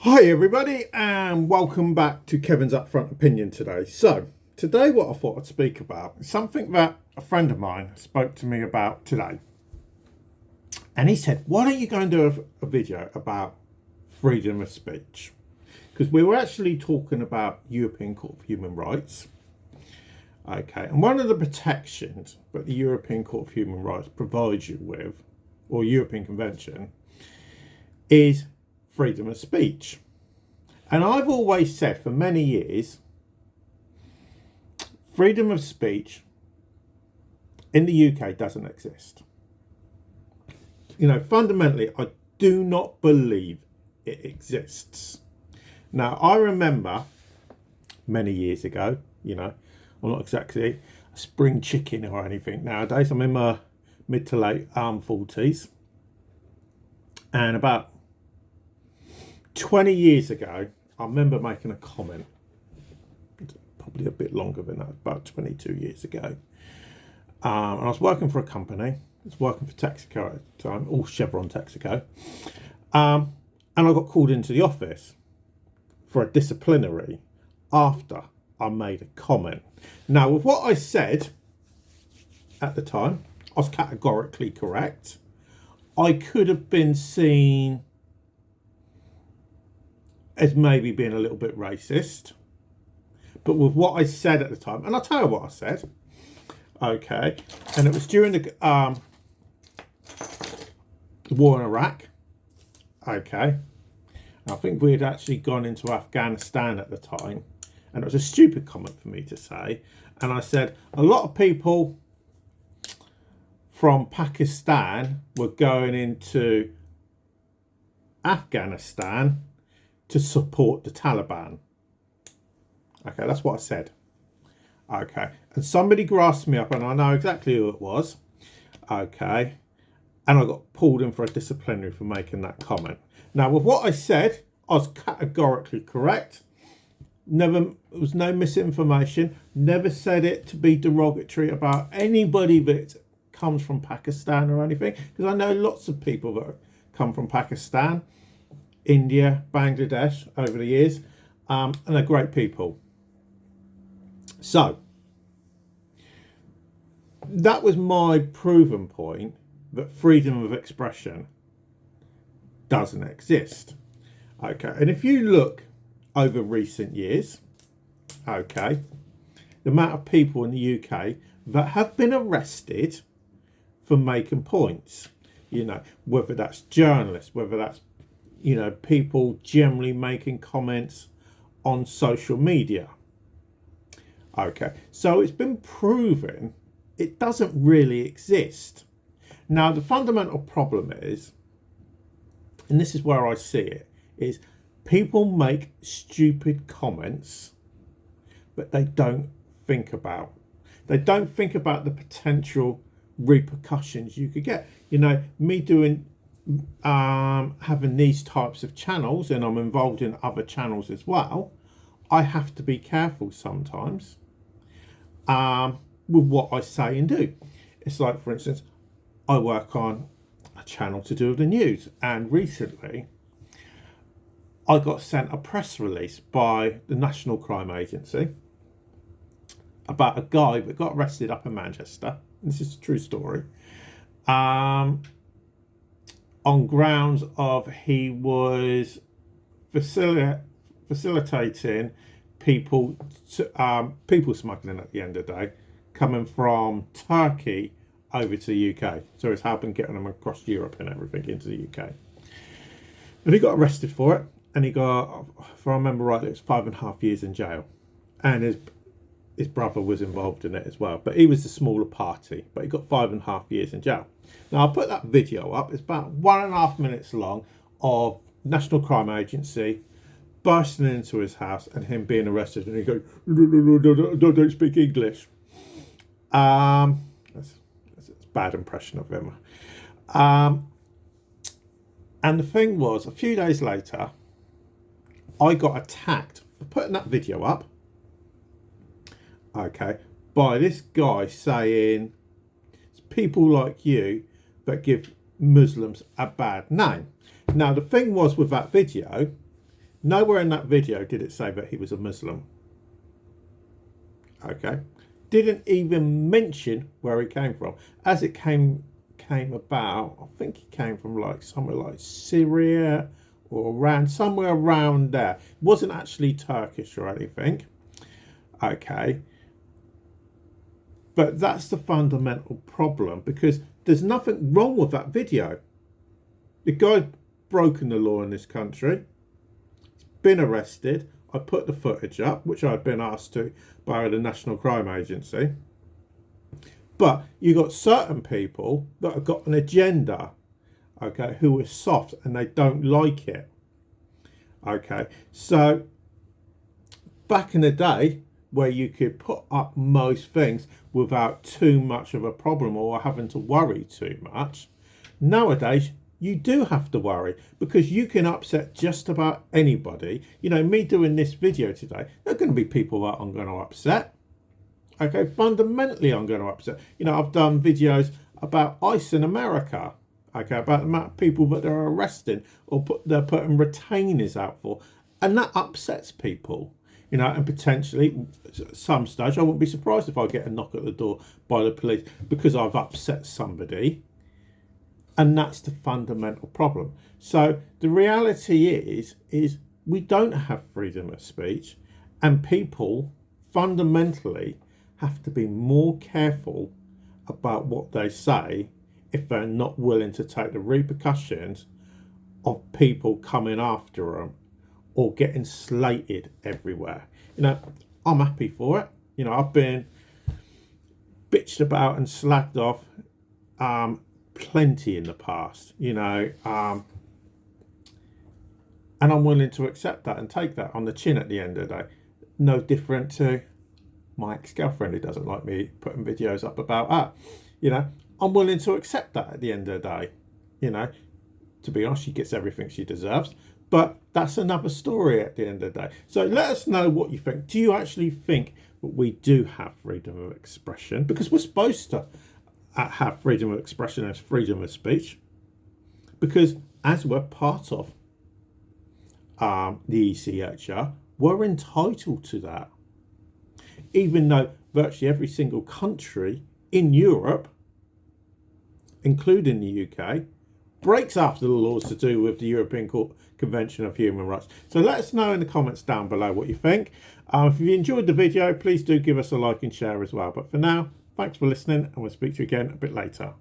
Hi everybody and welcome back to Kevin's Upfront Opinion today. So today what I thought I'd speak about is something that a friend of mine spoke to me about today. And he said, why don't you go and do a video about freedom of speech? Because we were actually talking about European Court of Human Rights. Okay, and one of the protections that the European Court of Human Rights provides you with, or European Convention, is freedom of speech. And I've always said for many years, freedom of speech in the UK doesn't exist. You know, fundamentally, I do not believe it exists. Now, I remember many years ago, you know, I'm not exactly a spring chicken or anything nowadays. I'm in my mid to late 40s. And about 20 years ago, I remember making a comment, probably a bit longer than that, about 22 years ago. And I was working for a company. I was working for Texaco at the time, all Chevron Texaco. And I got called into the office for a disciplinary after I made a comment. Now, with what I said at the time, I was categorically correct. I could have been seen as maybe being a little bit racist. But with what I said at the time, and I'll tell you what I said, okay, and it was during the war in Iraq, okay, and I think we had actually gone into Afghanistan at the time, and it was a stupid comment for me to say, and I said, a lot of people from Pakistan were going into Afghanistan to support the Taliban. Okay, that's what I said. Okay, and somebody grasped me up, and I know exactly who it was. Okay, and I got pulled in for a disciplinary for making that comment. Now, with what I said, I was categorically correct. There was no misinformation. Never said it to be derogatory about anybody that comes from Pakistan or anything, because I know lots of people that come from Pakistan, India, Bangladesh over the years, and they're great people. So that was my proven point that freedom of expression doesn't exist. Okay, and if you look over recent years, okay, the amount of people in the UK that have been arrested for making points, you know, whether that's journalists, whether that's, you know, people generally making comments on social media. Okay, so it's been proven it doesn't really exist. Now, the fundamental problem is, and this is where I see it, is people make stupid comments, but they don't think about. They don't think about the potential repercussions you could get. You know, me doing having these types of channels, and I'm involved in other channels as well, I have to be careful sometimes with what I say and do. It's like, for instance, I work on a channel to do with the news, and recently I got sent a press release by the National Crime Agency about a guy that got arrested up in Manchester. This is a true story. On grounds of he was facilitating people smuggling at the end of the day, coming from Turkey over to the UK. So it's helping getting them across Europe and everything into the UK. And he got arrested for it, and he got, if I remember rightly, it was 5.5 years in jail. And his brother was involved in it as well, but he was the smaller party, but he got 5.5 years in jail. Now, I'll put that video up. It's about 1.5 minutes long of National Crime Agency bursting into his house and him being arrested, and he goes, don't speak English. That's a bad impression of him. And the thing was, a few days later, I got attacked for putting that video up, okay, by this guy saying it's people like you that give Muslims a bad name. Now, the thing was with that video, Nowhere in that video did it say that he was a Muslim. Okay. Didn't even mention where he came from. As it came about, I think he came from like somewhere like Syria or somewhere around there. It wasn't actually Turkish or anything. Okay. But that's the fundamental problem, because there's nothing wrong with that video. The guy's broken the law in this country. He's been arrested. I put the footage up, which I'd been asked to by the National Crime Agency. But you got certain people that have got an agenda, okay, who are soft and they don't like it. Okay, so back in the day where you could put up most things without too much of a problem or having to worry too much, nowadays you do have to worry, because you can upset just about anybody. You know, me doing this video today, there are going to be people that I'm going to upset. Okay, fundamentally I'm going to upset. You know, I've done videos about ICE in America, okay, about the amount of people that they're arresting or they're putting retainers out for, and that upsets people. You know, and potentially at some stage I wouldn't be surprised if I get a knock at the door by the police because I've upset somebody. And that's the fundamental problem. So the reality is we don't have freedom of speech, and people fundamentally have to be more careful about what they say if they're not willing to take the repercussions of people coming after them or getting slated everywhere. You know, I'm happy for it. You know, I've been bitched about and slagged off plenty in the past, you know, and I'm willing to accept that and take that on the chin at the end of the day. No different to my ex-girlfriend who doesn't like me putting videos up about her. You know, I'm willing to accept that at the end of the day. You know, to be honest, she gets everything she deserves, but that's another story at the end of the day. So let us know what you think. Do you actually think that we do have freedom of expression? Because we're supposed to have freedom of expression and freedom of speech, because as we're part of the ECHR, we're entitled to that, even though virtually every single country in Europe, including the UK, breaks after the laws to do with the European Convention of Human Rights. So let us know in the comments down below what you think. If you enjoyed the video, please do give us a like and share as well. But for now, thanks for listening, and we'll speak to you again a bit later.